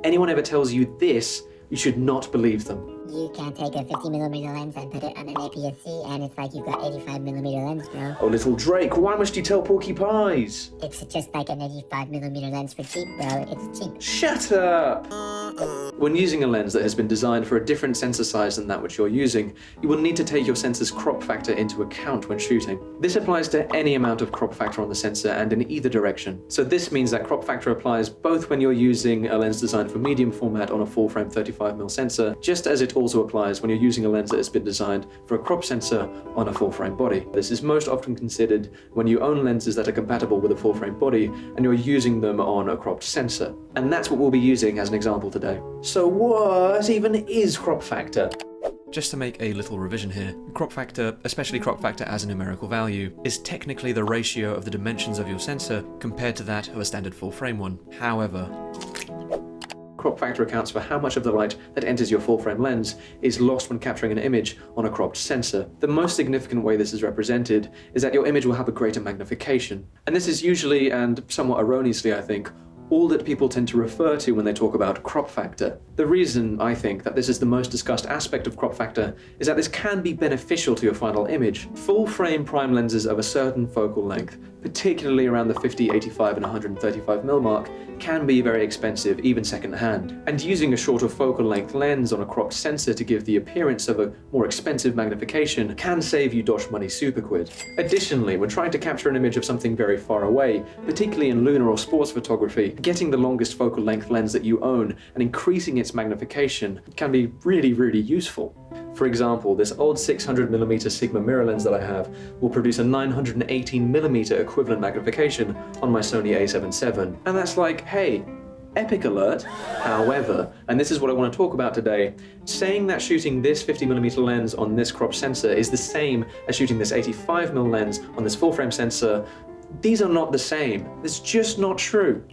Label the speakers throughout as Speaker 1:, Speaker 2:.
Speaker 1: anyone ever tells you this, you should not believe them.
Speaker 2: You can take a 50mm lens and put it on an APS-C, and it's like you've got 85mm lens, bro.
Speaker 1: Oh, little Drake, why must you tell Porky Pies?
Speaker 2: It's just like an 85mm lens for cheap, bro. It's cheap.
Speaker 1: Shut up! When using a lens that has been designed for a different sensor size than that which you're using, you will need to take your sensor's crop factor into account when shooting. This applies to any amount of crop factor on the sensor and in either direction. So this means that crop factor applies both when you're using a lens designed for medium format on a full-frame 35mm sensor, just as it also applies when you're using a lens that has been designed for a crop sensor on a full-frame body. This is most often considered when you own lenses that are compatible with a full-frame body and you're using them on a cropped sensor. And that's what we'll be using as an example today. So what even is crop factor? Just to make a little revision here, crop factor, especially crop factor as a numerical value, is technically the ratio of the dimensions of your sensor compared to that of a standard full-frame one. However, crop factor accounts for how much of the light that enters your full-frame lens is lost when capturing an image on a cropped sensor. The most significant way this is represented is that your image will have a greater magnification. And this is usually, and somewhat erroneously I think, all that people tend to refer to when they talk about crop factor. The reason, I think, that this is the most discussed aspect of crop factor is that this can be beneficial to your final image. Full-frame prime lenses of a certain focal length, particularly around the 50, 85 and 135mm mark, can be very expensive, even second-hand. And using a shorter focal length lens on a cropped sensor to give the appearance of a more expensive magnification can save you dosh money super quid. Additionally, when trying to capture an image of something very far away, particularly in lunar or sports photography, getting the longest focal length lens that you own and increasing its magnification can be really, really useful. For example, this old 600mm Sigma mirror lens that I have will produce a 918mm equivalent magnification on my Sony a7 IV. And that's like, hey, epic alert. However, and this is what I want to talk about today, saying that shooting this 50mm lens on this crop sensor is the same as shooting this 85mm lens on this full-frame sensor, these are not the same. It's just not true.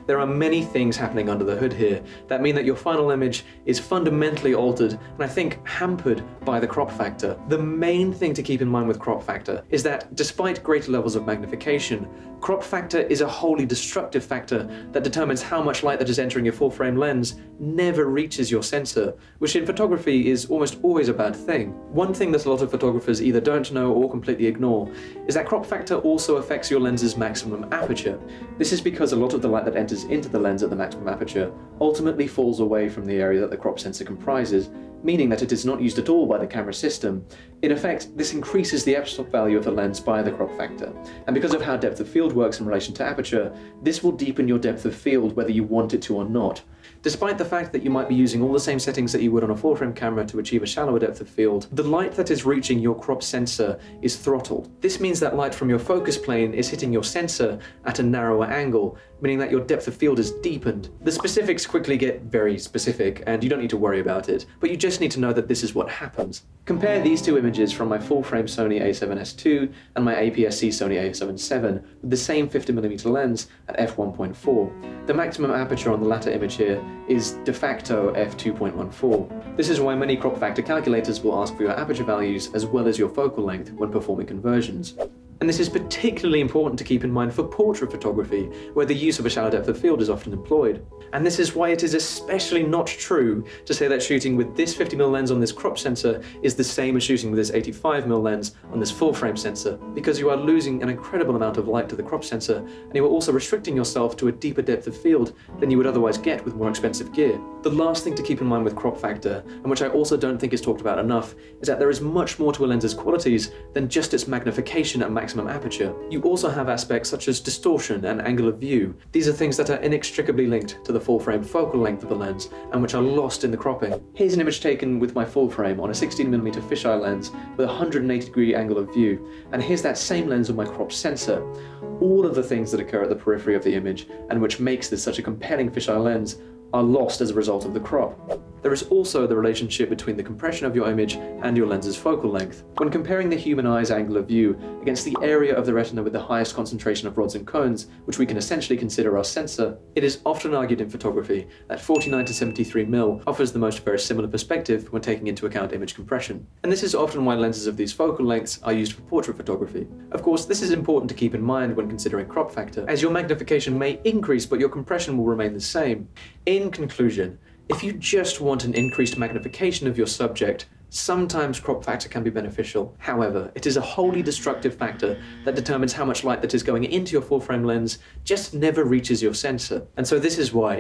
Speaker 1: There are many things happening under the hood here that mean that your final image is fundamentally altered and I think hampered by the crop factor. The main thing to keep in mind with crop factor is that despite greater levels of magnification, crop factor is a wholly destructive factor that determines how much light that is entering your full frame lens never reaches your sensor, which in photography is almost always a bad thing. One thing that a lot of photographers either don't know or completely ignore is that crop factor also affects your lens's maximum aperture. This is because a lot of the light that enters into the lens at the maximum aperture ultimately falls away from the area that the crop sensor comprises, meaning that it is not used at all by the camera system. In effect, this increases the f-stop value of the lens by the crop factor. And because of how depth of field works in relation to aperture, this will deepen your depth of field whether you want it to or not. Despite the fact that you might be using all the same settings that you would on a full-frame camera to achieve a shallower depth of field, the light that is reaching your crop sensor is throttled. This means that light from your focus plane is hitting your sensor at a narrower angle, meaning that your depth of field is deepened. The specifics quickly get very specific, and you don't need to worry about it, but you just need to know that this is what happens. Compare these two images from my full-frame Sony a7S II and my APS-C Sony a7 VII with the same 50mm lens at f1.4. The maximum aperture on the latter image here is de facto f2.14. This is why many crop factor calculators will ask for your aperture values as well as your focal length when performing conversions. And this is particularly important to keep in mind for portrait photography, where the use of a shallow depth of field is often employed. And this is why it is especially not true to say that shooting with this 50mm lens on this crop sensor is the same as shooting with this 85mm lens on this full frame sensor, because you are losing an incredible amount of light to the crop sensor, and you are also restricting yourself to a deeper depth of field than you would otherwise get with more expensive gear. The last thing to keep in mind with crop factor, and which I also don't think is talked about enough, is that there is much more to a lens's qualities than just its magnification at maximum aperture. You also have aspects such as distortion and angle of view. These are things that are inextricably linked to the full frame focal length of the lens and which are lost in the cropping. Here's an image taken with my full frame on a 16mm fisheye lens with a 180-degree angle of view, and here's that same lens on my crop sensor. All of the things that occur at the periphery of the image and which makes this such a compelling fisheye lens are lost as a result of the crop. There is also the relationship between the compression of your image and your lens's focal length. When comparing the human eye's angle of view against the area of the retina with the highest concentration of rods and cones, which we can essentially consider our sensor, it is often argued in photography that 49 to 73 mm offers the most verisimilar perspective when taking into account image compression. And this is often why lenses of these focal lengths are used for portrait photography. Of course, this is important to keep in mind when considering crop factor, as your magnification may increase but your compression will remain the same. In conclusion, if you just want an increased magnification of your subject, sometimes crop factor can be beneficial. However, it is a wholly destructive factor that determines how much light that is going into your full-frame lens just never reaches your sensor. And so this is why,